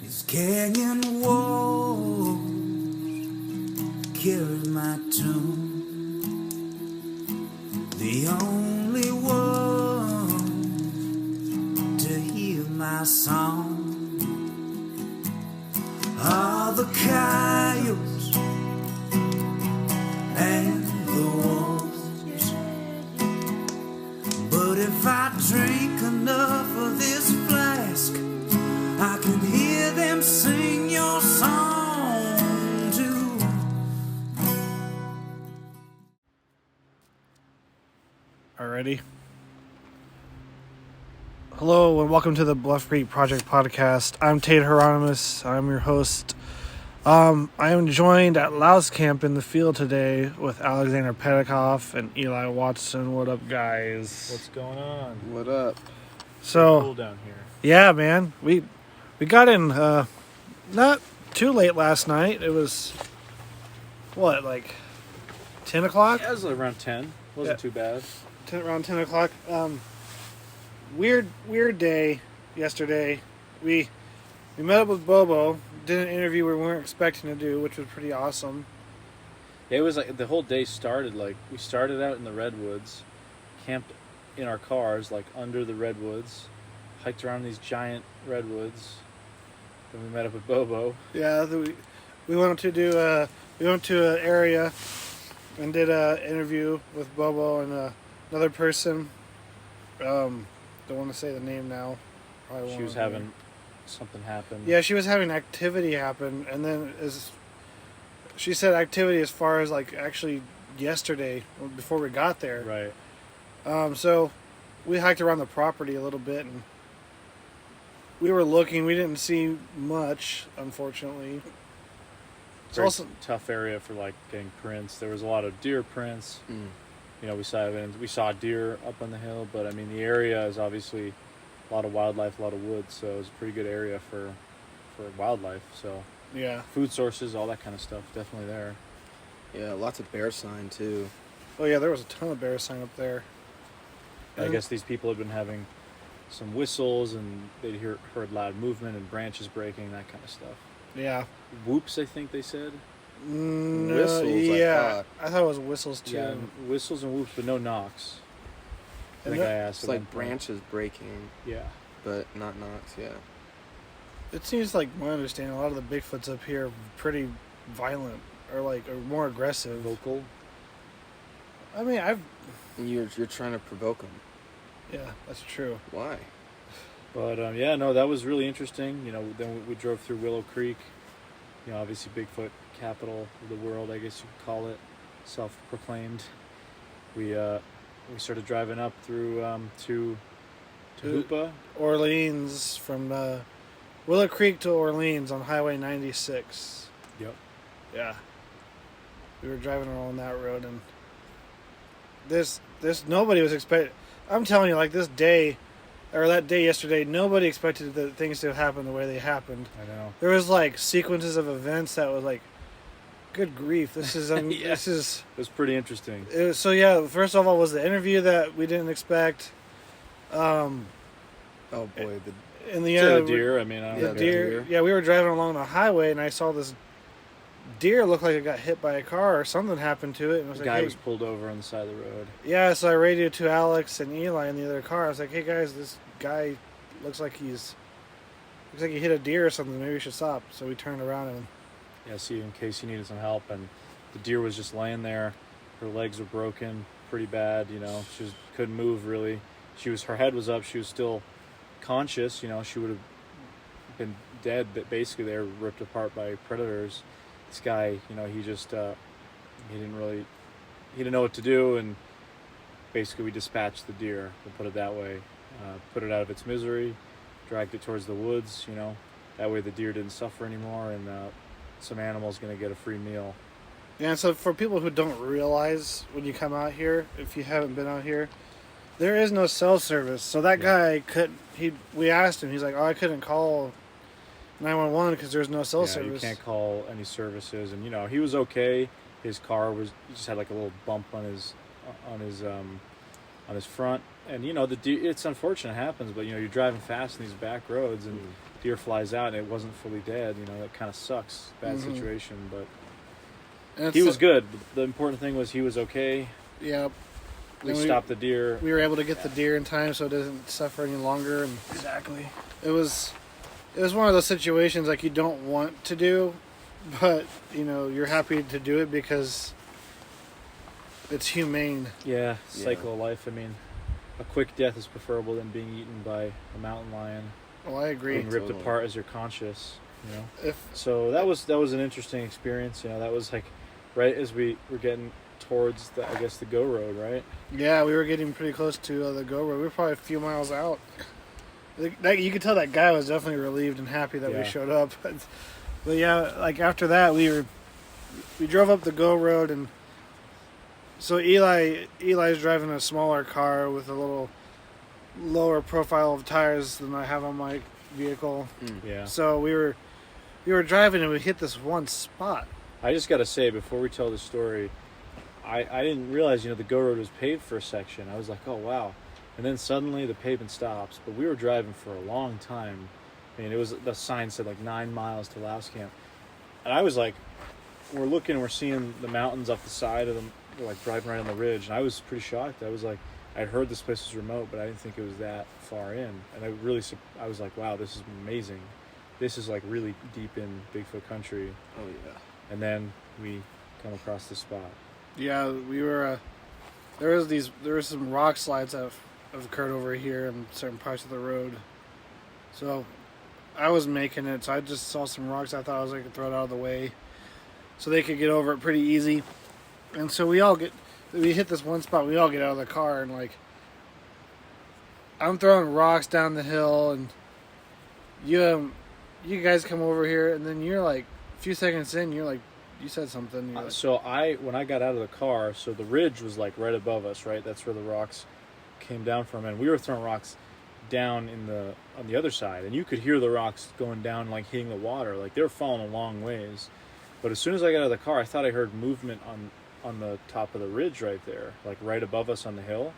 These canyon walls carry my tune. The only one to hear my song are the coyotes and the wolves. But if I drink enough of this flask, I can hear them sing your song too. Alrighty. Hello and welcome to the Bluff Creek Project Podcast. I'm Tate Hieronymus. I'm your host. I am joined at Louse camp in the field today with Aleksander Petakov and Eli Watson. What up, guys? What's going on? What up? So, Cool down here. yeah, man, we got in not too late last night. It was what, like 10 o'clock? Yeah, it was around 10. Wasn't too bad. Around 10 o'clock. Weird day yesterday. We met up with Bobo, did an interview we weren't expecting to do, which was pretty awesome. Yeah, it was like the whole day started like we started out in the redwoods, camped in our cars like under the redwoods, hiked around these giant redwoods. Then we met up with Bobo. Yeah, we went to an area and did an interview with Bobo and another person. Don't want to say the name now. She was having something happen. Yeah, she was having activity happen, and then she said activity as far as like actually yesterday before we got there. Right. So we hiked around the property a little bit, and we were looking. We didn't see much, unfortunately. It's Very also tough area for like getting prints. There was a lot of deer prints. You know, we saw deer up on the hill, but I mean the area is obviously a lot of wildlife, a lot of woods, so it was a pretty good area for wildlife. So yeah. food sources, all that kind of stuff, definitely there. Yeah, lots of bear sign too. Oh yeah, there was a ton of bear sign up there. I guess these people had been having some whistles, and they'd heard loud movement and branches breaking, that kind of stuff. Yeah. Whoops, I think they said. Whistles, Yeah, I thought it was whistles too. Yeah, whistles and whoops, but no knocks. I And think I asked. It's like branches breaking, Yeah. but not knocks. Yeah. It seems like my understanding, a lot of the Bigfoots up here are pretty violent or more aggressive. Vocal. I mean, And you're trying to provoke them. yeah, that's true. Why? But yeah, no, that was really interesting. You know, then we drove through Willow Creek. You know, obviously Bigfoot capital of the world, I guess you could call it, self-proclaimed. We started driving up through to Hoopa. Orleans, from Willow Creek to Orleans on Highway 96. Yep. Yeah. We were driving along that road, and this nobody was expecting. I'm telling you, like that day yesterday, nobody expected the things to happen the way they happened. I know. There was like sequences of events that was like, good grief, this is Yeah. this is. It was pretty interesting. So yeah, first of all was the interview that we didn't expect. Oh boy, In the The deer. I mean, I don't the know. deer. Yeah, we were driving along the highway, and I saw this deer look like it got hit by a car or something happened to it. And I was The like, guy hey. was pulled over on the side of the road. Yeah, so I radioed to Aleks and Eli in the other car. I was like, hey guys, this guy looks like he hit a deer or something. Maybe we should stop. So we turned around and Yeah, see, in case he needed some help, and the deer was just laying there. Her legs were broken pretty bad, you know. She couldn't move really. Her head was up. She was still conscious, you know. She would have been dead, but basically they were ripped apart by predators. This guy, you know, he just he didn't know what to do, and basically we dispatched the deer. We'll put it that way. Put it out of its misery, dragged it towards the woods, you know. That way the deer didn't suffer anymore, and some animal's going to get a free meal. yeah. So for people who don't realize when you come out here, if you haven't been out here, there is no cell service. So that guy couldn't. We asked him. He's like, oh, I couldn't call 911 because there's no cell service. You can't call any services, and you know he was okay. His car he just had like a little bump on his front, and you know it's unfortunate it happens, but you know you're driving fast in these back roads, and deer flies out and it wasn't fully dead. You know, that kind of sucks. Bad situation, but And he was good. The important thing was he was okay. Yeah. We stopped the deer. We were able to get the deer in time so it doesn't suffer any longer. And Exactly. it was one of those situations like you don't want to do, but you know you're happy to do it because it's humane. Yeah, cycle of life. I mean, a quick death is preferable than being eaten by a mountain lion. Well, I agree. Being ripped apart as you're conscious. You know. So that that was an interesting experience. You know, that was like right as we were getting towards the go road, right? Yeah, we were getting pretty close to the go road. We were probably a few miles out. You could tell that guy was definitely relieved and happy that we showed up. But yeah, like after that, we drove up the go road, and so Eli's driving a smaller car with a little lower profile of tires than I have on my vehicle. Yeah. So we were driving and we hit this one spot. I just got to say before we tell the story, I didn't realize, you know, the go road was paved for a section. I was like, oh wow. And then suddenly the pavement stops, but we were driving for a long time. I mean, the sign said like 9 miles to Louse Camp. And I was like, we're seeing the mountains up the side of them, like driving right on the ridge. And I was pretty shocked. I was like, I'd heard this place was remote, but I didn't think it was that far in. And I was like, wow, this is amazing. This is like really deep in Bigfoot country. Oh yeah. And then we come across this spot. Yeah, we were. There was some rock slides that have occurred over here in certain parts of the road. So I was making it, so I just saw some rocks. I thought I could throw it out of the way, so they could get over it pretty easy. And so we hit this one spot. We all get out of the car, and like I'm throwing rocks down the hill, and you guys come over here, and then you're like a few seconds in, you're like. You said something. So when I got out of the car, so the ridge was like right above us, right? That's where the rocks came down from, and we were throwing rocks down on the other side, and you could hear the rocks going down, like hitting the water, like they were falling a long ways. But as soon as I got out of the car, I thought I heard movement on the top of the ridge right there, like right above us on the hill.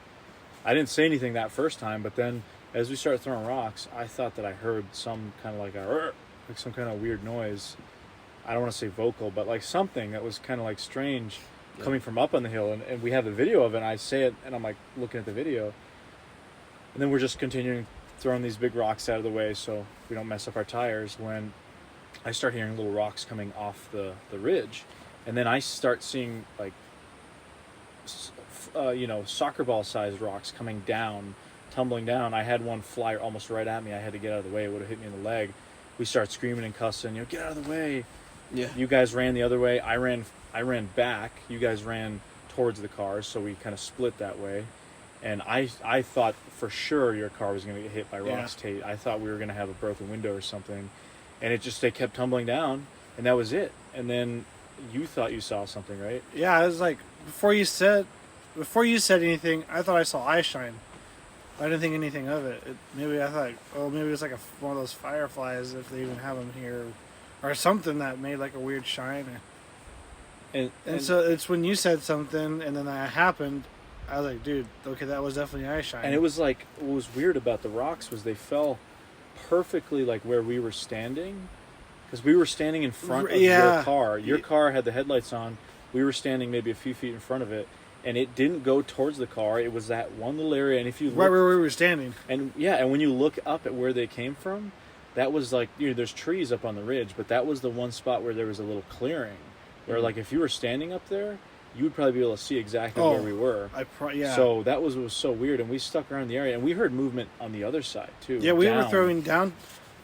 I didn't say anything that first time, but then as we started throwing rocks, I thought that I heard some kind of like some kind of weird noise. I don't want to say vocal, but like something that was kind of like strange coming from up on the hill. And we have the video of it, and I say it, and I'm like looking at the video. And then we're just continuing throwing these big rocks out of the way so we don't mess up our tires, when I start hearing little rocks coming off the ridge. And then I start seeing like, soccer ball sized rocks coming down, tumbling down. I had one fly almost right at me. I had to get out of the way. It would have hit me in the leg. We start screaming and cussing, get out of the way. Yeah. You guys ran the other way. I ran back. You guys ran towards the cars, so we kind of split that way. And I thought for sure your car was going to get hit by rocks, Tate. I thought we were going to have a broken window or something. And they kept tumbling down, and that was it. And then you thought you saw something, right? Yeah, it was like before you said anything, I thought I saw eye shine. I didn't think anything of it. Maybe I thought, maybe it's like one of those fireflies, if they even have them here, or something that made like a weird shine. And so it's when you said something, and then that happened, I was like, dude, okay, that was definitely eye shine. And it was like, what was weird about the rocks was they fell perfectly like where we were standing, because we were standing in front of your car. Your car had the headlights on. We were standing maybe a few feet in front of it. And it didn't go towards the car. It was that one little area. And if you look, right where we were standing. And when you look up at where they came from, that was like, there's trees up on the ridge, but that was the one spot where there was a little clearing. Where like if you were standing up there, you would probably be able to see exactly where we were. So that was what was so weird. And we stuck around the area, and we heard movement on the other side too. Yeah, we were throwing down.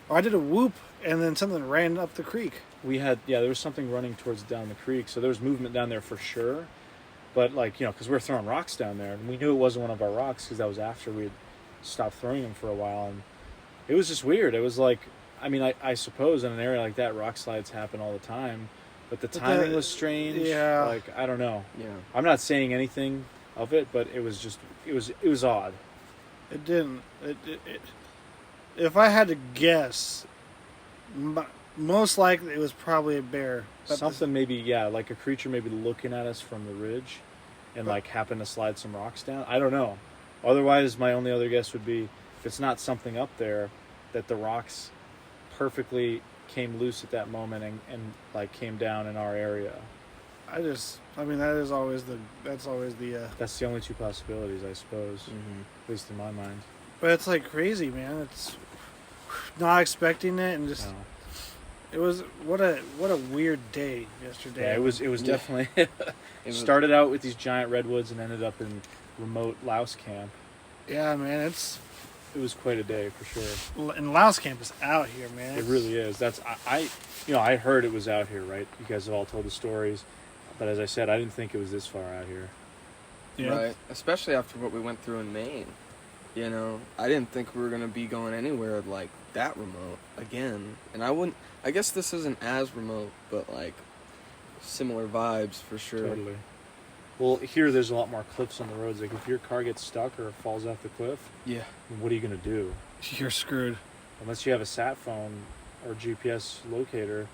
I did a whoop, and then something ran up the creek. There was something running towards down the creek. So there was movement down there for sure. But, because we were throwing rocks down there, and we knew it wasn't one of our rocks because that was after we had stopped throwing them for a while. And it was just weird. It was like, I suppose in an area like that, rock slides happen all the time. But the timing was strange. Yeah. Like, I don't know. Yeah. I'm not saying anything of it, but it was odd. It didn't. If I had to guess, most likely it was probably a bear. Something like a creature maybe looking at us from the ridge and happened to slide some rocks down. I don't know. Otherwise, my only other guess would be if it's not something up there, that the rocks perfectly came loose at that moment and like came down in our area. That's always the That's the only two possibilities, I suppose, at least in my mind. but it's like crazy, man. It's not expecting it, and just No. it was what a weird day yesterday. Yeah, it was Yeah. definitely It was- started out with these giant redwoods and ended up in remote Louse camp. Yeah, man. It was quite a day for sure. And Louse camp is out here, man. It really is. That's I heard it was out here, right? You guys have all told the stories, but as I said, I didn't think it was this far out here. Yeah. Right. Especially after what we went through in Maine. You know, I didn't think we were going to be going anywhere like that remote again. And I guess this isn't as remote, but like similar vibes for sure. Totally. Well, here there's a lot more cliffs on the roads. Like if your car gets stuck or falls off the cliff, Yeah. what are you gonna do? You're screwed. Unless you have a sat phone or GPS locator,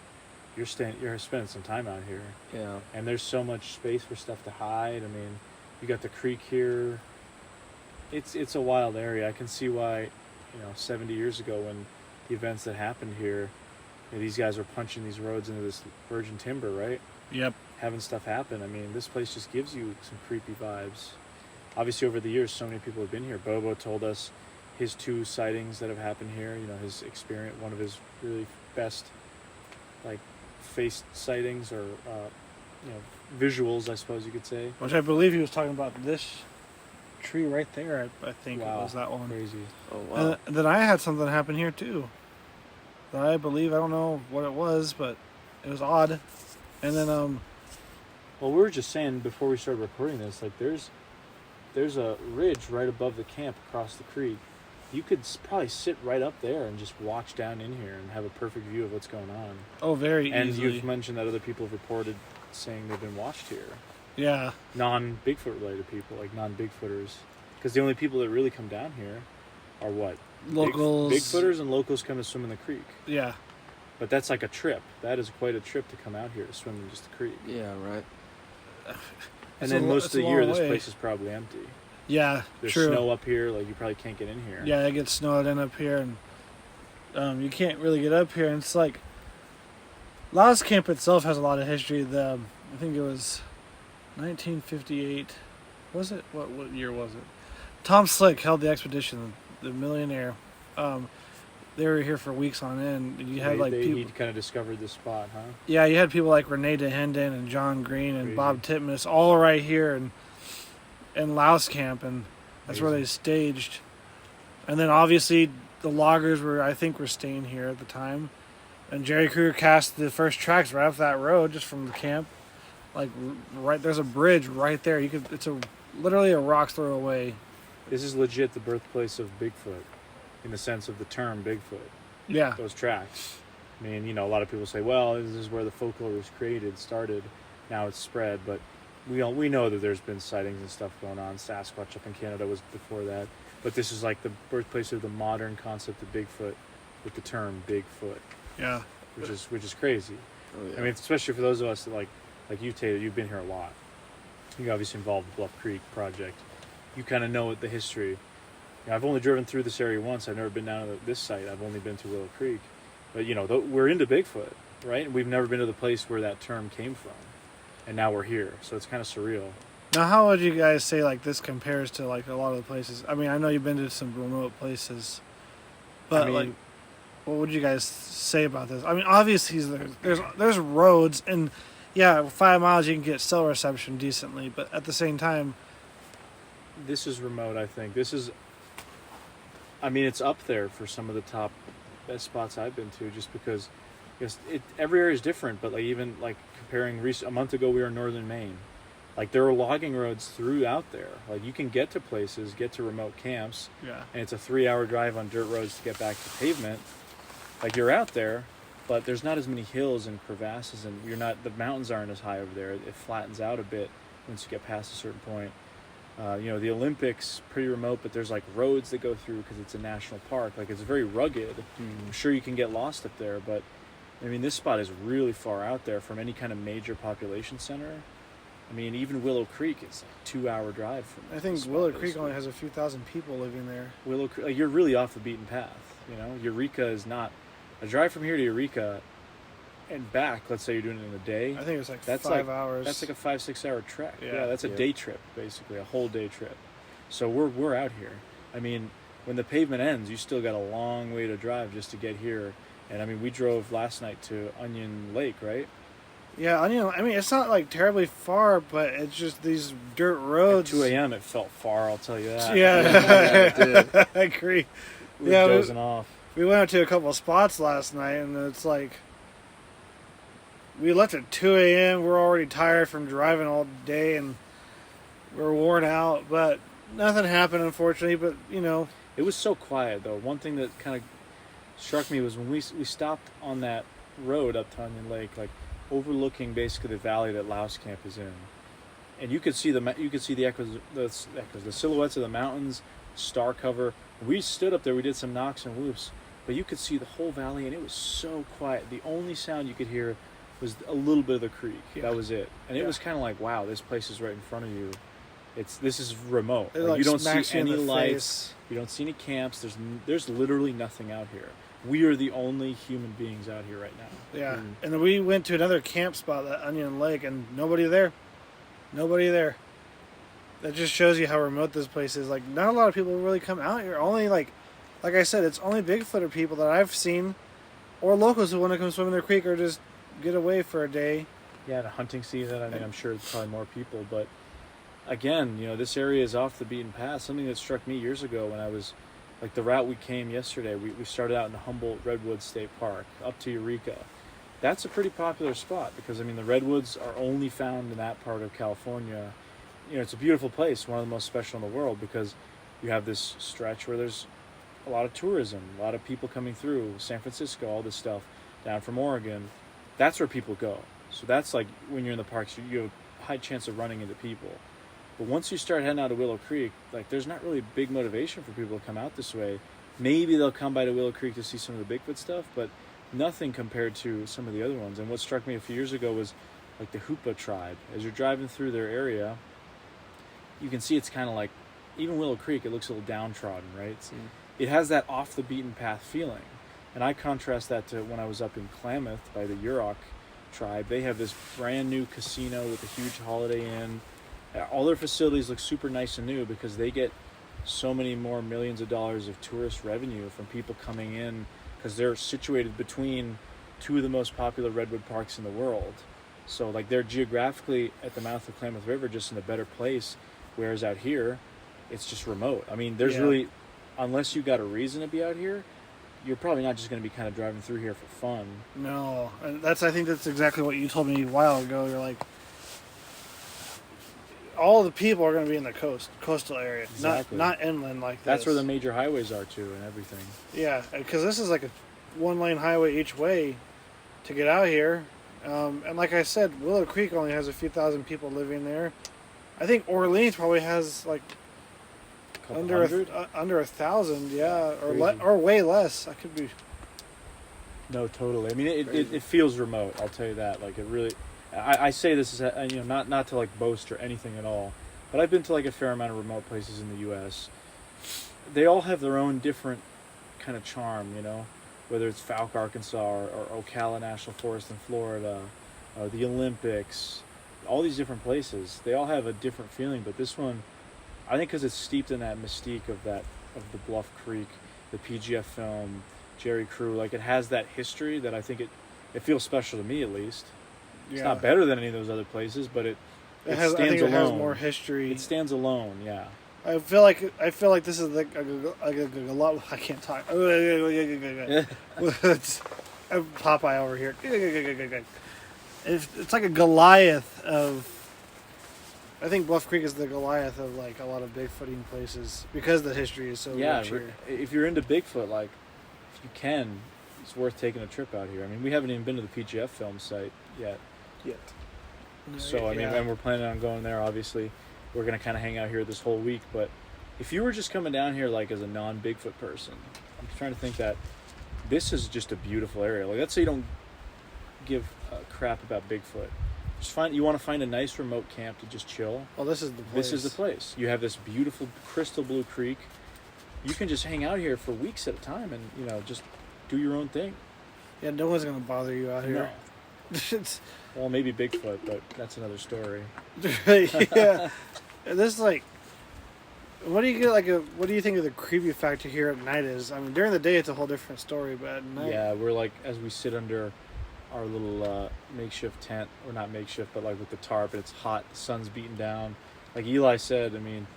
you're spending some time out here. Yeah. And there's so much space for stuff to hide. I mean, you got the creek here. It's a wild area. I can see why, 70 years ago when the events that happened here, these guys were punching these roads into this virgin timber, right? Yep. Having stuff happen. I mean, this place just gives you some creepy vibes. Obviously, over the years, so many people have been here. Bobo told us his 2 sightings that have happened here. His experience, one of his really best, like, face sightings or, visuals, I suppose you could say. Which I believe he was talking about this tree right there. I think Wow, it was that one. crazy. Oh, wow. And then I had something happen here too. That I don't know what it was, but it was odd. And then Well, we were just saying before we started recording this, like there's a ridge right above the camp across the creek. You could probably sit right up there and just watch down in here and have a perfect view of what's going on. very And easily. you've mentioned that other people have reported saying they've been watched here. Yeah. Non-Bigfoot related people, like non-Bigfooters. Because the only people that really come down here are what? Locals. Bigfooters and locals come to swim in the creek. Yeah. But that's like a trip. That is quite a trip to come out here to swim in just the creek. Yeah, right. And then most of the year, this place is probably empty. Yeah, There's true. snow up here, like you probably can't get in here. Yeah, it gets snowed in up here, and you can't really get up here. And it's like Louse Camp itself has a lot of history. I think it was 1958. Was it? What year was it? Tom Slick held the expedition, the millionaire. They were here for weeks on end. You had He kind of discovered this spot, huh? Yeah, you had people like Renee DeHenden and John Green and Crazy. Bob Titmus all right here in Louse Camp, and that's where they staged. And then obviously the loggers were staying here at the time, and Jerry Kruger cast the first tracks right off that road just from the camp. Like right there's a bridge right there. It's literally a rock's throw away. This is legit the birthplace of Bigfoot, in the sense of the term Bigfoot. Yeah. Those tracks. I mean, a lot of people say, well, this is where the folklore was started. Now it's spread, but we know that there's been sightings and stuff going on. Sasquatch up in Canada was before that. But this is like the birthplace of the modern concept of Bigfoot with the term Bigfoot. Yeah. Which is crazy. Oh, yeah. I mean, especially for those of us that like you, Tate, you've been here a lot. You're obviously involved with the Bluff Creek Project. You kind of know the history. I've only driven through this area once. I've never been down to this site. I've only been to Willow Creek. But, we're into Bigfoot, right? And we've never been to the place where that term came from. And now we're here. So it's kind of surreal. Now, how would you guys say like this compares to like a lot of the places? I mean, I know you've been to some remote places, but what would you guys say about this? I mean, obviously there's roads, and yeah, 5 miles you can get cell reception decently, but at the same time, This is remote, I think. It's up there for some of the top best spots I've been to, just because every area is different. But even comparing a month ago, we were in northern Maine. There are logging roads throughout there. You can get to places, get to remote camps, yeah, and it's a 3-hour drive on dirt roads to get back to pavement. You're out there, but there's not as many hills and crevasses, and the mountains aren't as high over there. It flattens out a bit once you get past a certain point. The Olympics, pretty remote, but there's roads that go through because it's a national park. It's very rugged. I'm sure you can get lost up there, but this spot is really far out there from any kind of major population center. Even Willow Creek is a 2-hour drive from. I think Willow Creek only has a few thousand people living there. Willow Creek, you're really off the beaten path. Eureka is not A drive from here to Eureka and back, let's say you're doing it in a day. I think it's like that's 5 hours. That's like a 5-6 hour trek. Yeah. That's a day trip, basically, a whole day trip. So we're out here. I mean, when the pavement ends, you still got a long way to drive just to get here. And I mean, we drove last night to Onion Lake, right? Yeah, I mean, it's not like terribly far, but it's just these dirt roads. At 2 a.m. it felt far, I'll tell you that. Yeah, I agree. We were dozing off. We went out to a couple of spots last night, and it's like we left at 2 a.m. We're already tired from driving all day, and we're worn out. But nothing happened, unfortunately. But it was so quiet though. One thing that kind of struck me was when we stopped on that road up to Onion Lake, like overlooking basically the valley that Louse camp is in, and you could see the echoes, the silhouettes of the mountains, star cover. We stood up there, we did some knocks and whoops, but you could see the whole valley, and it was so quiet. The only sound you could hear was a little bit of the creek. Yeah. That was it, and it was kind of like, wow, this place is right in front of you. This is remote. Like, you don't see any lights. You don't see any camps. There's literally nothing out here. We are the only human beings out here right now. Yeah, and then we went to another camp spot, that Onion Lake, and nobody there. Nobody there. That just shows you how remote this place is. Like, not a lot of people really come out here. Only, like I said, it's only Bigfooter people that I've seen, or locals who want to come swim in their creek or just get away for a day. Yeah, the hunting season, I mean, I'm sure it's probably more people, but again, this area is off the beaten path. Something that struck me years ago when I was, like the route we came yesterday, we started out in the Humboldt Redwood State Park up to Eureka. That's a pretty popular spot because, I mean, the redwoods are only found in that part of California. It's a beautiful place, one of the most special in the world, because you have this stretch where there's a lot of tourism, a lot of people coming through, San Francisco, all this stuff, down from Oregon. That's where people go. So that's like when you're in the parks, you have a high chance of running into people. But once you start heading out to Willow Creek, like, there's not really a big motivation for people to come out this way. Maybe they'll come by to Willow Creek to see some of the Bigfoot stuff, but nothing compared to some of the other ones. And what struck me a few years ago was like the Hoopa tribe. As you're driving through their area, you can see it's kind of like, even Willow Creek, it looks a little downtrodden, right? It has that off the beaten path feeling. And I contrast that to when I was up in Klamath by the Yurok tribe. They have this brand new casino with a huge Holiday Inn. All their facilities look super nice and new because they get so many more millions of dollars of tourist revenue from people coming in because they're situated between two of the most popular redwood parks in the world. So, like, they're geographically at the mouth of Klamath River, just in a better place, whereas out here, it's just remote. I mean, there's really, unless you got a reason to be out here, you're probably not just going to be kind of driving through here for fun. No, and I think that's exactly what you told me a while ago. You're like, all the people are going to be in the coastal area, exactly. not inland like this. That's where the major highways are too, and everything. Yeah, because this is like a one-lane highway each way to get out here. And like I said, Willow Creek only has a few thousand people living there. I think Orleans probably has like under 1,000, yeah, or way less. I could be. No, totally. I mean, it feels remote. I'll tell you that. Like, it really. I say this is not to like boast or anything at all, but I've been to like a fair amount of remote places in the U.S. They all have their own different kind of charm, whether it's Fouke, Arkansas, or Ocala National Forest in Florida, or the Olympics, all these different places. They all have a different feeling, but this one, I think, because it's steeped in that mystique of the Bluff Creek, the PGF film, Jerry Crew. Like, it has that history that I think it feels special to me, at least. It's not better than any of those other places, but it stands alone. I think it has more history. It stands alone, yeah. I feel like this is like a lot. I can't talk. Popeye over here. It's like a Goliath of. I think Bluff Creek is the Goliath of like a lot of Bigfooting places because the history is so rich here. If you're into Bigfoot, like, if you can, it's worth taking a trip out here. I mean, we haven't even been to the PGF film site yet. So, I mean, and we're planning on going there, obviously. We're going to kind of hang out here this whole week. But if you were just coming down here, like, as a non-Bigfoot person, I'm trying to think that this is just a beautiful area. Like, let's say you don't give a crap about Bigfoot. You want to find a nice remote camp to just chill. Oh, this is the place. This is the place. You have this beautiful crystal blue creek. You can just hang out here for weeks at a time and, just do your own thing. Yeah, no one's gonna bother you out here. No. It's Well, maybe Bigfoot, but that's another story. yeah. This like, what do you get? What do you think of the creepy factor here at night is? I mean, during the day it's a whole different story, but at night, Yeah, we're like, as we sit under our little makeshift tent, or not makeshift, but like with the tarp, and it's hot, the sun's beating down. Like Eli said, I mean,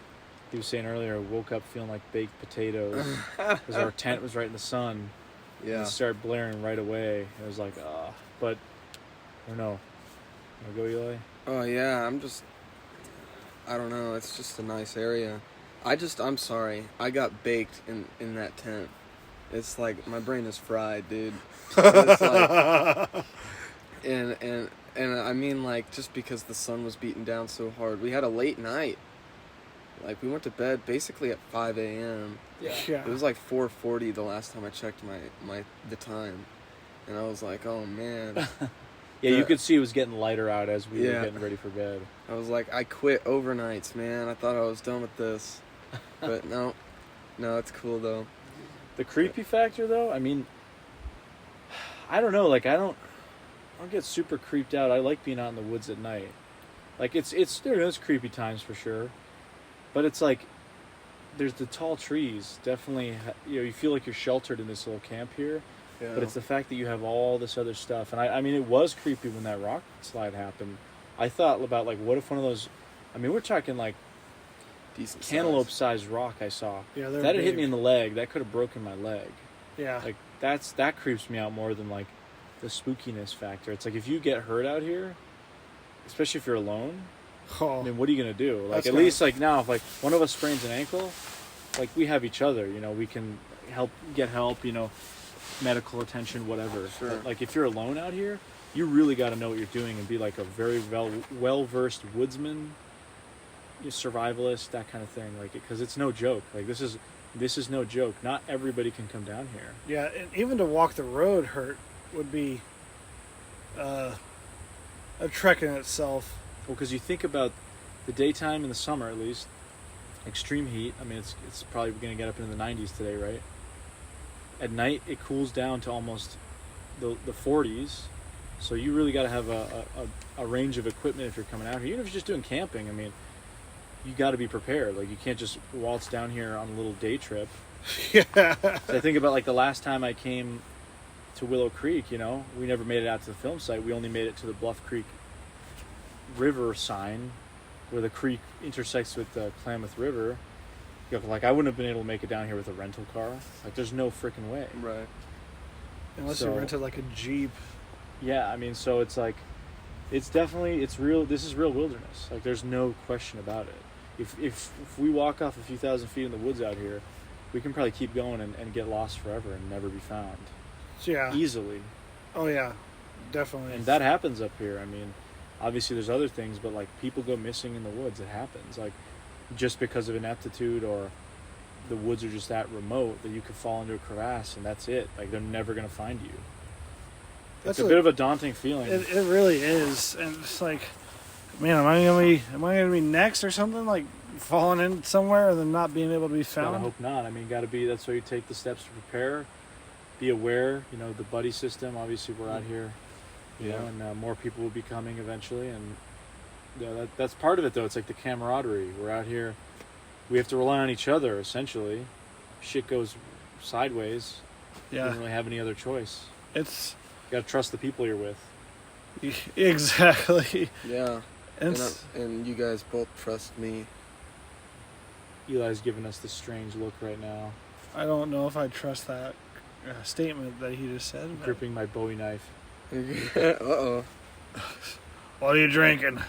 he was saying earlier, woke up feeling like baked potatoes because our tent was right in the sun. Yeah. And it started blaring right away. It was like, but I don't know. Wanna go, Eli? Oh yeah, I don't know. It's just a nice area. I'm sorry. I got baked in that tent. It's like my brain is fried, dude. It's like, and I mean, like, just because the sun was beating down so hard, we had a late night. Like, we went to bed basically at 5 a.m. yeah. It was like 4:40 the last time I checked the time, and I was like, oh man. Yeah, you could see it was getting lighter out as we were Yeah. getting ready for bed. I was like, I quit overnights, man. I thought I was done with this, but no, it's cool though. The creepy factor, though, I mean, I don't know. Like, I don't get super creeped out. I like being out in the woods at night. Like, there's creepy times for sure, but it's like there's the tall trees. Definitely, you feel like you're sheltered in this little camp here. Yeah. But it's the fact that you have all this other stuff. And I mean, it was creepy when that rock slide happened. I thought about, like, what if one of those, I mean, we're talking like decent cantaloupe-sized rock I saw. Yeah, that had hit me in the leg. That could have broken my leg. Yeah. Like, that creeps me out more than, like, the spookiness factor. It's like, if you get hurt out here, especially if you're alone, Oh. I mean, what are you going to do? Like, That's at least, like, now, if, like, one of us sprains an ankle, like, we have each other, we can get help, medical attention, whatever. Sure. But, like, if you're alone out here, you really got to know what you're doing and be like a very well-versed woodsman, survivalist, that kind of thing. Like, because it's no joke. Like, this is no joke. Not everybody can come down here. Yeah, and even to walk the road would be a trek in itself. Well, because you think about the daytime in the summer, at least, extreme heat. I mean, it's probably going to get up into the 90s today, right? At night, it cools down to almost the 40s. So you really got to have a range of equipment if you're coming out here. Even if you're just doing camping, I mean, you got to be prepared. Like, you can't just waltz down here on a little day trip. Yeah. So I think about, like, the last time I came to Willow Creek, we never made it out to the film site. We only made it to the Bluff Creek River sign where the creek intersects with the Klamath River. Like, I wouldn't have been able to make it down here with a rental car. Like, there's no freaking way. Right. Unless you rented like a Jeep. Yeah, I mean, so it's like, it's real. This is real wilderness. Like, there's no question about it. If we walk off a few thousand feet in the woods out here, we can probably keep going and get lost forever and never be found. Yeah. Easily. Oh yeah, definitely. And that happens up here. I mean, obviously there's other things, but, like, people go missing in the woods. It happens. Like, just because of ineptitude, or the woods are just that remote that you could fall into a crevasse and that's it. Like, they're never going to find you. It's a bit of a daunting feeling. It really is, and it's like, man, am I gonna be next or something? Like, falling in somewhere and then not being able to be found? I hope not. I mean, that's why you take the steps to prepare. Be aware, the buddy system. Obviously, we're out here, and more people will be coming eventually. And that's part of it, though. It's like the camaraderie. We're out here. We have to rely on each other, essentially. Shit goes sideways. Yeah. You don't really have any other choice. You got to trust the people you're with. Exactly. Yeah. And you guys both trust me. Eli's giving us this strange look right now. I don't know if I trust that statement that he just said. But... Gripping my Bowie knife. Uh-oh. What are you drinking?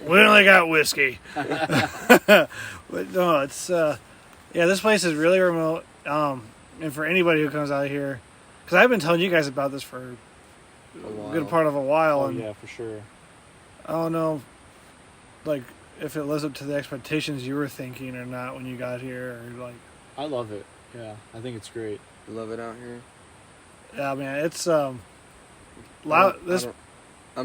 We only got whiskey. But no, it's this place is really remote. And for anybody who comes out here, because I've been telling you guys about this for a good part of a while. Oh, yeah, for sure. I don't know, like, if it lives up to the expectations you were thinking or not when you got here, or like. I love it. Yeah, I think it's great. You love it out here? Yeah, man, it's I'm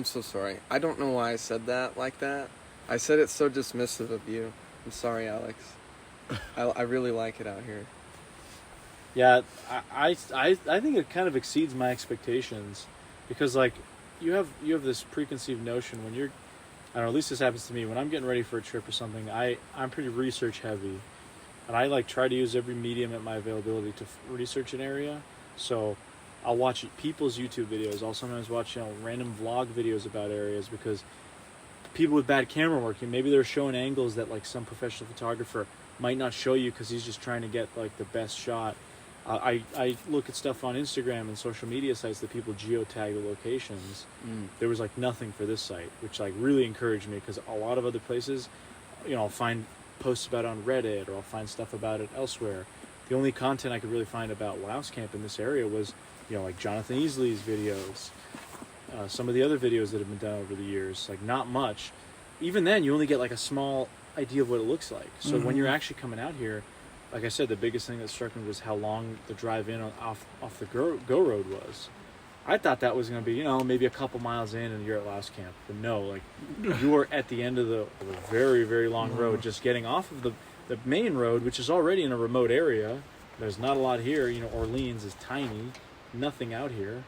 so sorry. I don't know why I said that like that. I said it so dismissive of you. I'm sorry, Alex. I really like it out here. Yeah, I think it kind of exceeds my expectations, because like you have this preconceived notion when you're, I don't know, at least this happens to me when I'm getting ready for a trip or something. I'm pretty research heavy, and I like try to use every medium at my availability to research an area. So I'll watch people's YouTube videos. I'll sometimes watch random vlog videos about areas, because people with bad camera work, maybe they're showing angles that like some professional photographer might not show you because he's just trying to get like the best shot. I look at stuff on Instagram and social media sites that people geotag the locations. There was like nothing for this site, which like really encouraged me, because a lot of other places, I'll find posts about it on Reddit, or I'll find stuff about it elsewhere. The only content I could really find about Louse Camp in this area was, like Jonathan Easley's videos, some of the other videos that have been done over the years. Like not much. Even then, you only get like a small idea of what it looks like. So when you're actually coming out here, like I said, the biggest thing that struck me was how long the drive in off the go road was. I thought that was going to be, maybe a couple miles in and you're at Louse Camp. But no, like you are at the end of the very, very long road, just getting off of the main road, which is already in a remote area. There's not a lot here. Orleans is tiny, nothing out here.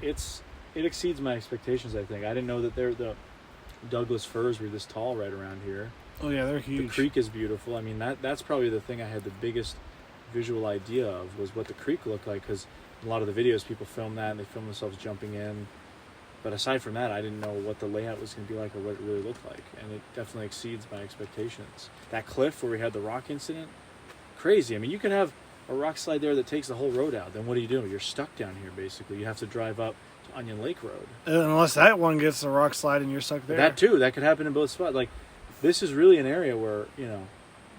It exceeds my expectations, I think. I didn't know that the Douglas firs were this tall right around here. Oh yeah, they're huge. The creek is beautiful. I mean, that's probably the thing I had the biggest visual idea of, was what the creek looked like, because a lot of the videos people film that and they film themselves jumping in. But aside from that, I didn't know what the layout was going to be like or what it really looked like, and it definitely exceeds my expectations. That cliff where we had the rock incident, crazy. I mean, you could have a rock slide there that takes the whole road out. Then what do? You're stuck down here, basically. You have to drive up to Onion Lake Road. Unless that one gets the rock slide and you're stuck there. That too. That could happen in both spots. Like, this is really an area where,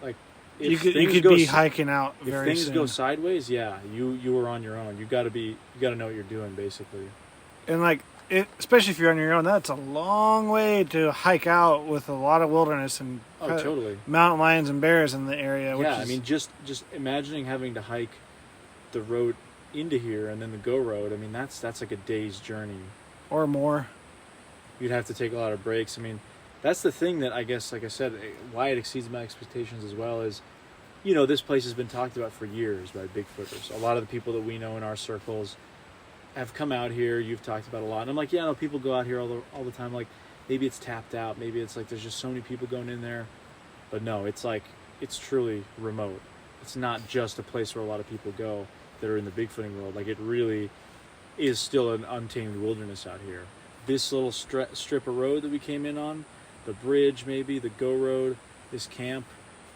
like, you could be hiking out very soon. If things go sideways, yeah, you are on your own. You got to know what you're doing, basically. And like, especially if you're on your own, that's a long way to hike out with a lot of wilderness and totally mountain lions and bears in the area. Yeah, I mean, just imagining having to hike the road into here and then the go road. I mean, that's like a day's journey or more. You'd have to take a lot of breaks. I mean, that's the thing that I guess, like I said, why it exceeds my expectations as well is, this place has been talked about for years by Bigfooters. A lot of the people that we know in our circles have come out here. You've talked about a lot. And I'm like, yeah, no, people go out here all the time. Like, maybe it's tapped out. Maybe it's like there's just so many people going in there. But no, it's like, it's truly remote. It's not just a place where a lot of people go that are in the Bigfooting world. Like, it really is still an untamed wilderness out here. This little strip of road that we came in on, the bridge maybe, the go road, this camp,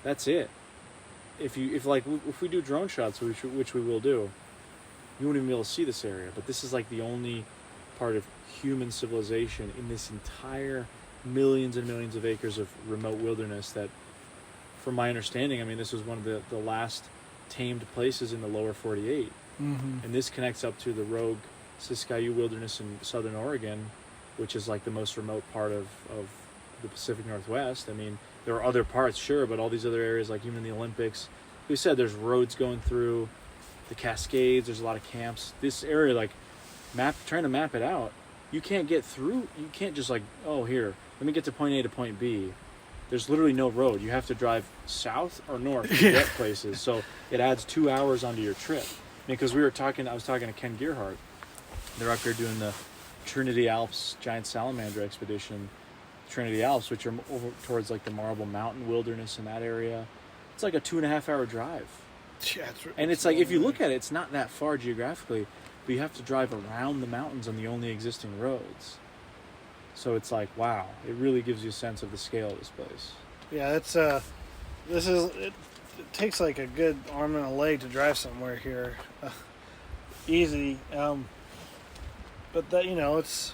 that's it. If we do drone shots, which we will do, you won't even be able to see this area. But this is like the only part of human civilization in this entire millions and millions of acres of remote wilderness that, from my understanding, I mean, this was one of the last tamed places in the lower 48. And this connects up to the rogue Siskiyou Wilderness in southern Oregon, which is like the most remote part of the Pacific Northwest. I mean, there are other parts, sure, but all these other areas, like even in the Olympics, we said there's roads going through the Cascades, there's a lot of camps. This area, like, trying to map it out, you can't get through, you can't just like, oh, here, let me get to point A to point B. There's literally no road. You have to drive south or north to get places. So it adds 2 hours onto your trip. I mean, because I was talking to Ken Gearhart. They're up here doing the Trinity Alps Giant Salamander Expedition, Trinity Alps, which are over towards like the Marble Mountain Wilderness in that area. It's like a 2.5 hour drive. Yeah, and it's like, if you look at it, it's not that far geographically, but you have to drive around the mountains on the only existing roads. So it's like, wow, it really gives you a sense of the scale of this place. Yeah, it takes like a good arm and a leg to drive somewhere here. Easy. But that, it's,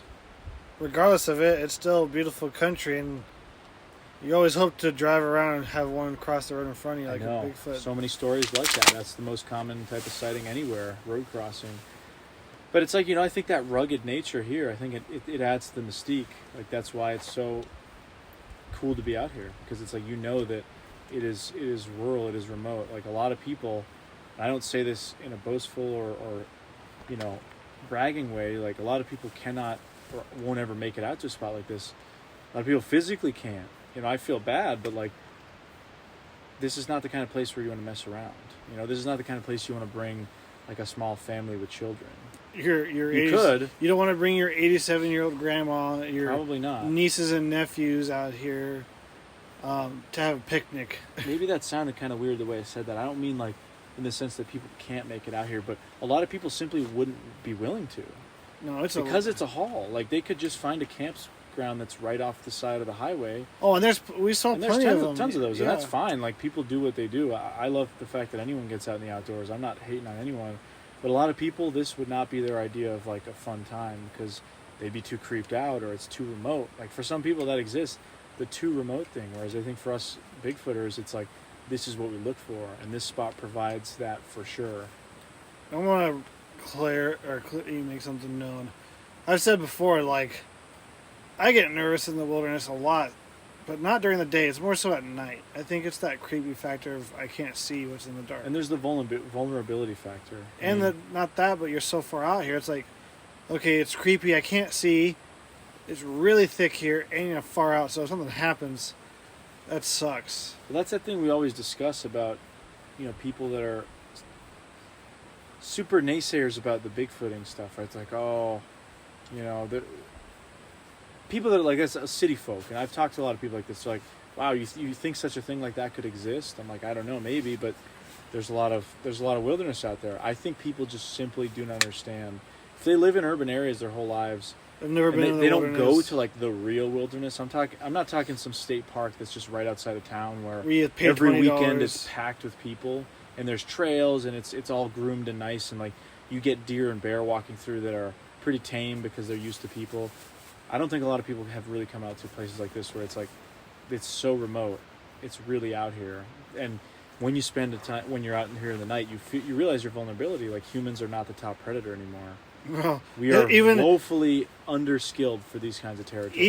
regardless of it, it's still a beautiful country, and you always hope to drive around and have one cross the road in front of you like a Bigfoot. So many stories like that. That's the most common type of sighting anywhere, road crossing. But it's like, I think that rugged nature here, I think it adds to the mystique. Like, that's why it's so cool to be out here, because it's like, that it is rural, it is remote. Like, a lot of people, I don't say this in a boastful or bragging way, like, a lot of people cannot or won't ever make it out to a spot like this. A lot of people physically can't. I feel bad, but like, this is not the kind of place where you want to mess around. You know, this is not the kind of place you want to bring like a small family with children. You could. You don't want to bring your 87-year-old grandma, your Probably not. nieces and nephews out here to have a picnic. Maybe that sounded kind of weird the way I said that. I don't mean like in the sense that people can't make it out here, but a lot of people simply wouldn't be willing to. No, it's a haul. Like they could just find a campground that's right off the side of the highway. Oh, and we saw plenty of them. Tons of those, yeah. and that's fine. Like people do what they do. I love the fact that anyone gets out in the outdoors. I'm not hating on anyone, but a lot of people, this would not be their idea of like a fun time because they'd be too creeped out or it's too remote. Like for some people that exists, the too remote thing. Whereas I think for us Bigfooters, it's like this is what we look for, and this spot provides that for sure. I want to make something known. I've said before, like, I get nervous in the wilderness a lot, but not during the day. It's more so at night. I think it's that creepy factor of I can't see what's in the dark. And there's the vulnerability factor. And not that, but you're so far out here. It's like, okay, it's creepy. I can't see. It's really thick here, and you're far out. So if something happens, that sucks. Well, that's that thing we always discuss about, you know, people that are super naysayers about the Bigfooting stuff. Right? It's like, oh, you know, people that are like that's city folk, and I've talked to a lot of people like this. They're like, wow, you think such a thing like that could exist? I'm like, I don't know, maybe, but there's a lot of wilderness out there. I think people just simply do not understand. If they live in urban areas their whole lives, I've never been. They don't go to like the real wilderness. I'm not talking some state park that's just right outside of town where every weekend it's packed with people and there's trails and it's all groomed and nice and like you get deer and bear walking through that are pretty tame because they're used to people. I don't think a lot of people have really come out to places like this where it's like it's so remote. It's really out here, and when you spend when you're out here in the night, you realize your vulnerability. Like humans are not the top predator anymore. Well, we are woefully underskilled for these kinds of territories.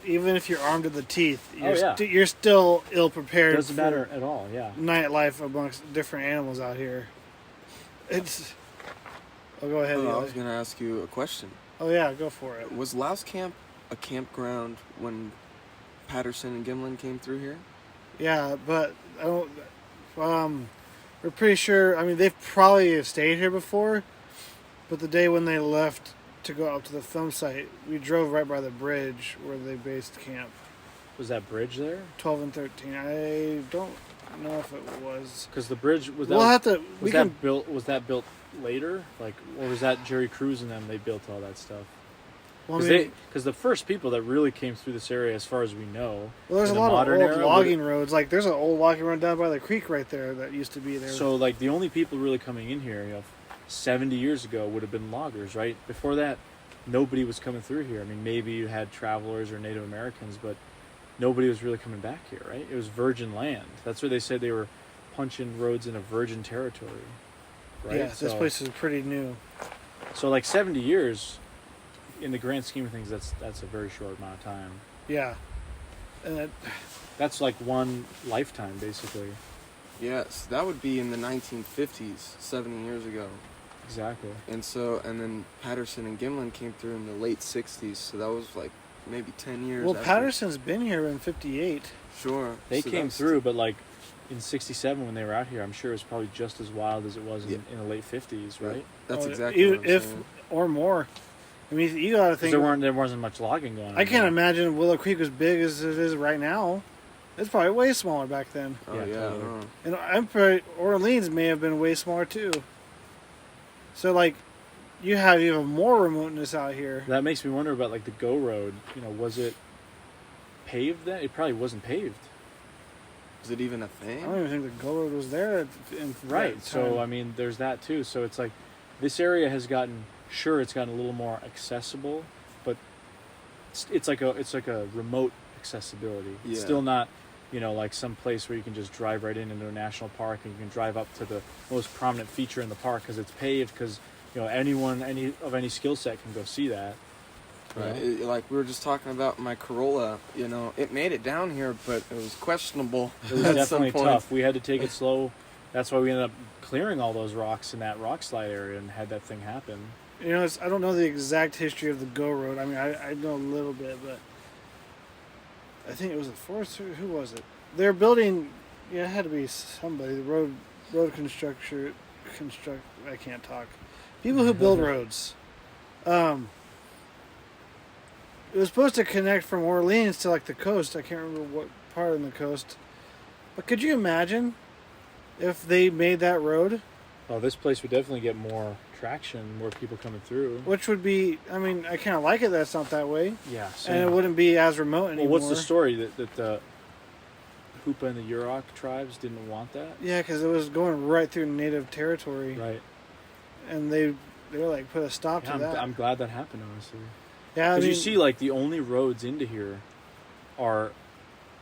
Even if you're armed to the teeth, you're still ill prepared. Doesn't matter at all. Yeah. Nightlife amongst different animals out here. It's. Oh, go ahead. I was going to ask you a question. Oh yeah, go for it. Was Louse Camp a campground when Patterson and Gimlin came through here? Yeah, but I don't. We're pretty sure. I mean, they've probably stayed here before. But the day when they left to go up to the film site, we drove right by the bridge where they based camp. Was that bridge there? 12 and 13. I don't know if it was. Because the bridge was that. We'll have to. Was that built later? Like, or was that Jerry Cruz and them? They built all that stuff. Because the first people that really came through this area, as far as we know, well, there's a lot of old logging roads. Like, there's an old logging road down by the creek right there that used to be there. So, like, the only people really coming in here, 70 years ago would have been loggers, right? Before that, nobody was coming through here. I mean, maybe you had travelers or Native Americans, but nobody was really coming back here, right? It was virgin land. That's where they said they were punching roads in a virgin territory, right? Yeah, this place is pretty new. So, like, 70 years, in the grand scheme of things, that's a very short amount of time. Yeah. And that's like one lifetime, basically. Yes, that would be in the 1950s, 70 years ago. Exactly. And then Patterson and Gimlin came through in the late 60s, so that was like maybe 10 years Well, after. Patterson's been here in 58. Sure. They came through, but like in 67 when they were out here, I'm sure it was probably just as wild as it was in the late 50s, right? Yeah, that's exactly what I'm saying. Or more. I mean, you gotta think... There wasn't much logging going on. I can't imagine Willow Creek as big as it is right now. It's probably way smaller back then. Oh, yeah. Totally. And I'm pretty... Orleans may have been way smaller, too. So, like, you have even more remoteness out here. That makes me wonder about, like, the Go Road. Was it paved then? It probably wasn't paved. Was it even a thing? I don't even think the Go Road was there. Right. So, I mean, there's that, too. So, it's like, this area has gotten... Sure, it's gotten a little more accessible, but it's like a remote accessibility. It's still not, like some place where you can just drive right into a national park and you can drive up to the most prominent feature in the park because it's paved. Because anyone of any skill set can go see that. Right. Like we were just talking about my Corolla. It made it down here, but it was questionable. It was definitely tough. We had to take it slow. That's why we ended up clearing all those rocks in that rock slide area and had that thing happen. I don't know the exact history of the Go Road. I mean, I know a little bit, but I think it was a Forester. Who was it? They're building, Yeah, it had to be somebody. The road constructor. I can't talk. People who build roads. It was supposed to connect from Orleans to like the coast. I can't remember what part on the coast. But could you imagine if they made that road? Oh, this place would definitely get more traction, more people coming through. Which would be, I mean, I kind of like it that it's not that way. Yeah, same. And it wouldn't be as remote anymore. Well, what's the story? That the Hoopa and the Yurok tribes didn't want that? Yeah, because it was going right through native territory. Right. And they were like, put a stop to that. I'm glad that happened, honestly. Yeah, Because you see, like, the only roads into here are,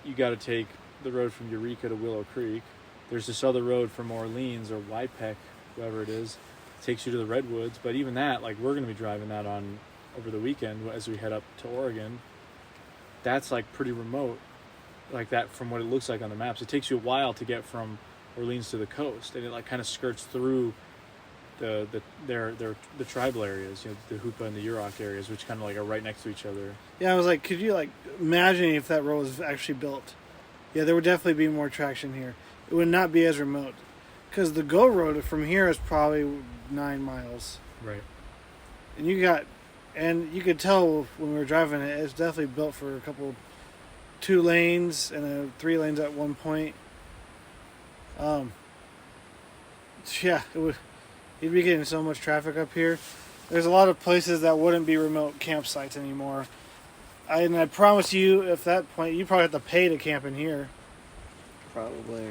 you got to take the road from Eureka to Willow Creek. There's this other road from Orleans or Wypec, whoever it is, takes you to the Redwoods. But even that, like, we're going to be driving that on over the weekend as we head up to Oregon. That's, like, pretty remote, like that from what it looks like on the maps. It takes you a while to get from Orleans to the coast, and it, like, kind of skirts through the tribal areas, you know, the Hoopa and the Yurok areas, which kind of like are right next to each other. Yeah, I was like, could you like imagine if that road was actually built? Yeah, there would definitely be more traction here. It would not be as remote, because the Go Road from here is probably 9 miles. Right. And you could tell when we were driving it, it's definitely built for 2 lanes and 3 lanes at one point. Yeah, it would. You'd be getting so much traffic up here. There's a lot of places that wouldn't be remote campsites anymore. And I promise you, at that point, you probably have to pay to camp in here. Probably.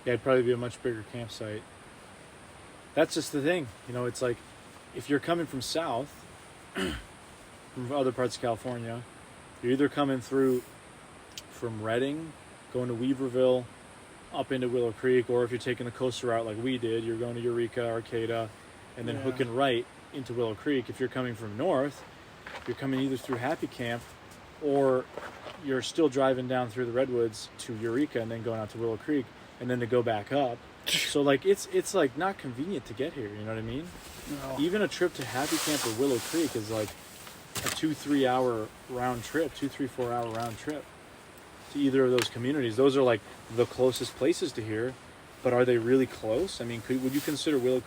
Yeah, it'd probably be a much bigger campsite. That's just the thing. You know, it's like, if you're coming from south, from other parts of California, you're either coming through from Redding, going to Weaverville, up into Willow Creek, or if you're taking the coastal route like we did, you're going to Eureka, Arcata, and then hooking right into Willow Creek. If you're coming from north, you're coming either through Happy Camp, or you're still driving down through the Redwoods to Eureka and then going out to Willow Creek, and then to go back up. So, like, it's like not convenient to get here, you know what I mean? No. Even a trip to Happy Camp or Willow Creek is like a 2-3 hour round trip, 2-4 hour round trip to either of those communities. Those are like the closest places to here, but are they really close? I mean, would you consider Willow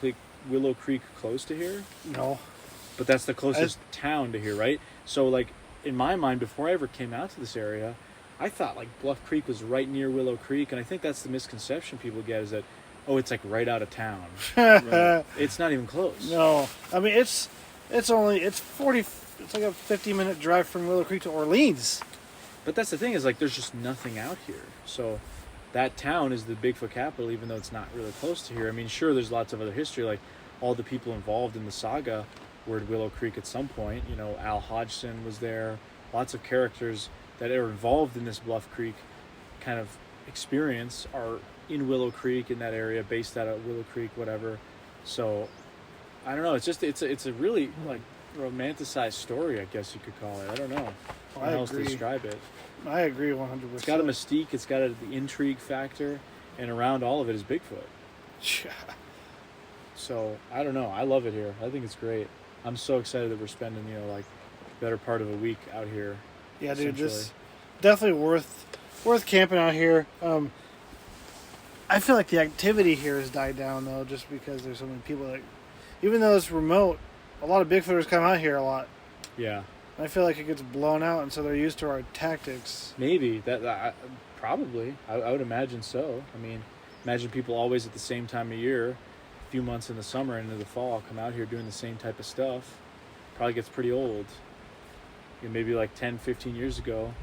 Creek close to here? No. But that's the closest town to here, right? So, like, in my mind, before I ever came out to this area, I thought like Bluff Creek was right near Willow Creek, and I think that's the misconception people get, is that, oh, it's like right out of town. Right. It's not even close. No, I mean it's like a 50-minute drive from Willow Creek to Orleans. But that's the thing, is like there's just nothing out here. So that town is the Bigfoot capital, even though it's not really close to here. I mean, sure, there's lots of other history, like all the people involved in the saga were at Willow Creek at some point. You know, Al Hodgson was there. Lots of characters that are involved in this Bluff Creek kind of experience are in Willow Creek, in that area, based out of Willow Creek, whatever. So I don't know. It's just it's a really like romanticized story, I guess you could call it. I don't know how else to describe it. I agree 100%. It's got a mystique. It's got the intrigue factor, and around all of it is Bigfoot. Yeah. So I don't know. I love it here. I think it's great. I'm so excited that we're spending, you know, like better part of a week out here. Yeah, dude, this definitely worth camping out here. I feel like the activity here has died down though, just because there's so many people that, even though it's remote, a lot of Bigfooters come out here a lot. Yeah. I feel like it gets blown out, and so they're used to our tactics. Maybe that probably. I would imagine so. I mean, imagine people always at the same time of year, a few months in the summer and into the fall, come out here doing the same type of stuff. Probably gets pretty old. You know, maybe like 10, 15 years ago,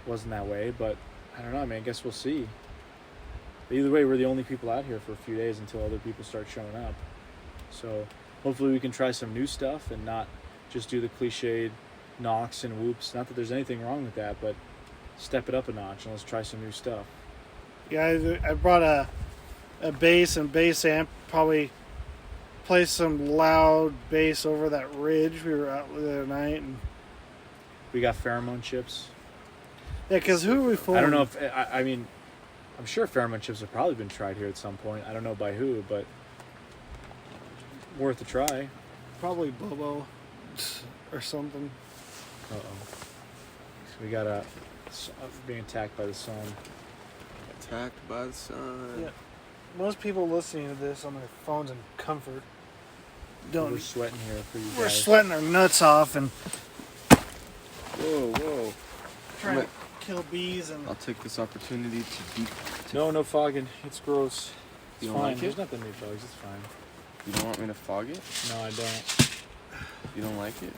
it wasn't that way, but I don't know. I mean, I guess we'll see. But either way, we're the only people out here for a few days until other people start showing up. So hopefully we can try some new stuff and not just do the cliched knocks and whoops. Not that there's anything wrong with that, but step it up a notch and let's try some new stuff. Yeah, I brought a bass and bass amp. Probably play some loud bass over that ridge. We were out the other night, and we got pheromone chips. Yeah, because who are we fooling? I don't know if I mean, I'm sure pheromone chips have probably been tried here at some point. I don't know by who, but worth a try. Probably Bobo or something. Uh-oh. So we got being attacked by the sun. attacked by the sun. Yeah. Most people listening to this on their phones in comfort We're sweating here for you guys. We're sweating our nuts off and Whoa. trying to kill bees and. I'll take this opportunity to No fogging. It's gross. You It's don't fine. like it? There's nothing new bugs. It's fine. You don't want me to fog it? No, I don't. You don't like it?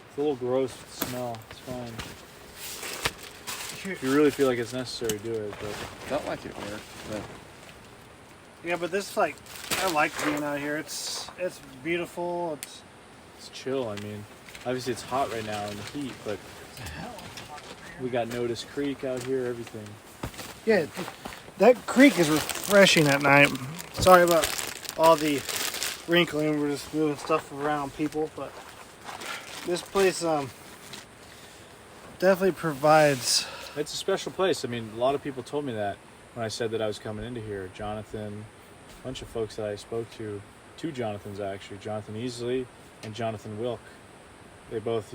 It's a little gross with the smell. It's fine. If you really feel like it's necessary, do it. But Felt like it worked, but Yeah, but this I like being out here. It's beautiful. it's chill. I mean, obviously it's hot right now in the heat, but we got Notice Creek out here. Everything. Yeah, that creek is refreshing at night. Sorry about all the wrinkling. We're just moving stuff around people, but this place definitely provides. It's a special place. I mean, a lot of people told me that when I said that I was coming into here. Jonathan, a bunch of folks that I spoke to, two Jonathans actually, Jonathan Easley and Jonathan Wilk. They both,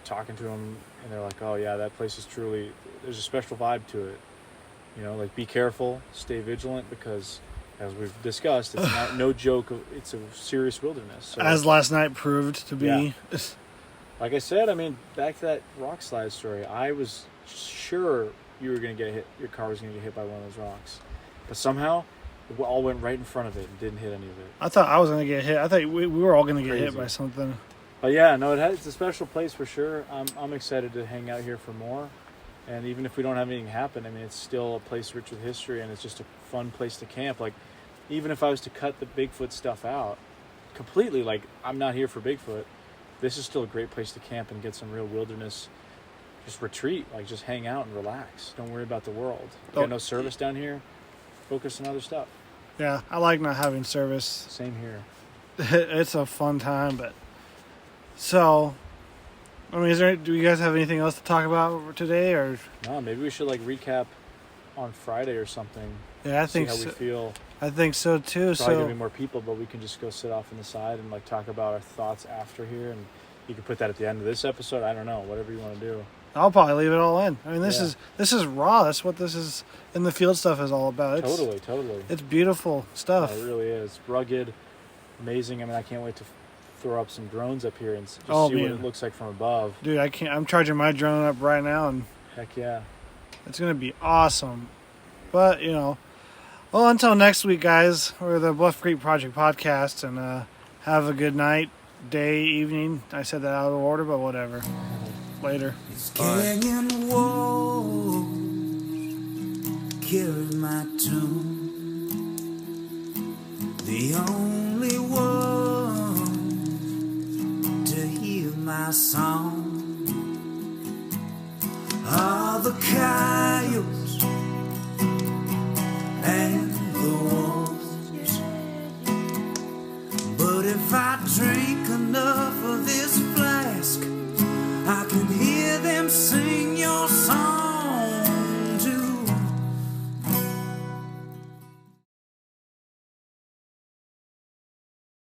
talking to him, and they're like, oh yeah, that place is truly, there's a special vibe to it. Like be careful, stay vigilant, because as we've discussed, it's no joke. It's a serious wilderness. So, As last night proved to be. Yeah. Like I said, I mean, back to that rock slide story, I was sure you were going to get hit, your car was going to get hit by one of those rocks. But somehow, it all went right in front of it and didn't hit any of it. I thought I was going to get hit. I thought we were all going to get hit Crazy. by something. But yeah, no, it's a special place for sure. I'm excited to hang out here for more. And even if we don't have anything happen, I mean, it's still a place rich with history, and it's just a fun place to camp. Like, even if I was to cut the Bigfoot stuff out completely, like, I'm not here for Bigfoot. This is still a great place to camp and get some real wilderness, just retreat, like just hang out and relax. Don't worry about the world. You got no service down here. Focus on other stuff. Yeah, I like not having service. Same here. It's a fun time, but so. I mean, do you guys have anything else to talk about today, or? No, maybe we should recap on Friday or something. Yeah, I think see how so. we feel. I think so too. Probably gonna be more people, but we can just go sit off on the side and talk about our thoughts after here, and you can put that at the end of this episode. I don't know, whatever you want to do. I'll probably leave it all in. I mean, this is raw. That's what this is in the field stuff is all about. Totally. It's beautiful stuff. Yeah, it really is rugged, amazing. I mean, I can't wait to throw up some drones up here and just see what it looks like from above. Dude, I can't. I'm charging my drone up right now, and Heck yeah. it's gonna be awesome. But well, until next week, guys. We're the Bluff Creek Project Podcast, and have a good night, day, evening. I said that out of order, but whatever. Later. This canyon wall carried my tune. The only one to hear my song are the coyotes and the wolves. But if I drink enough of this flask, I can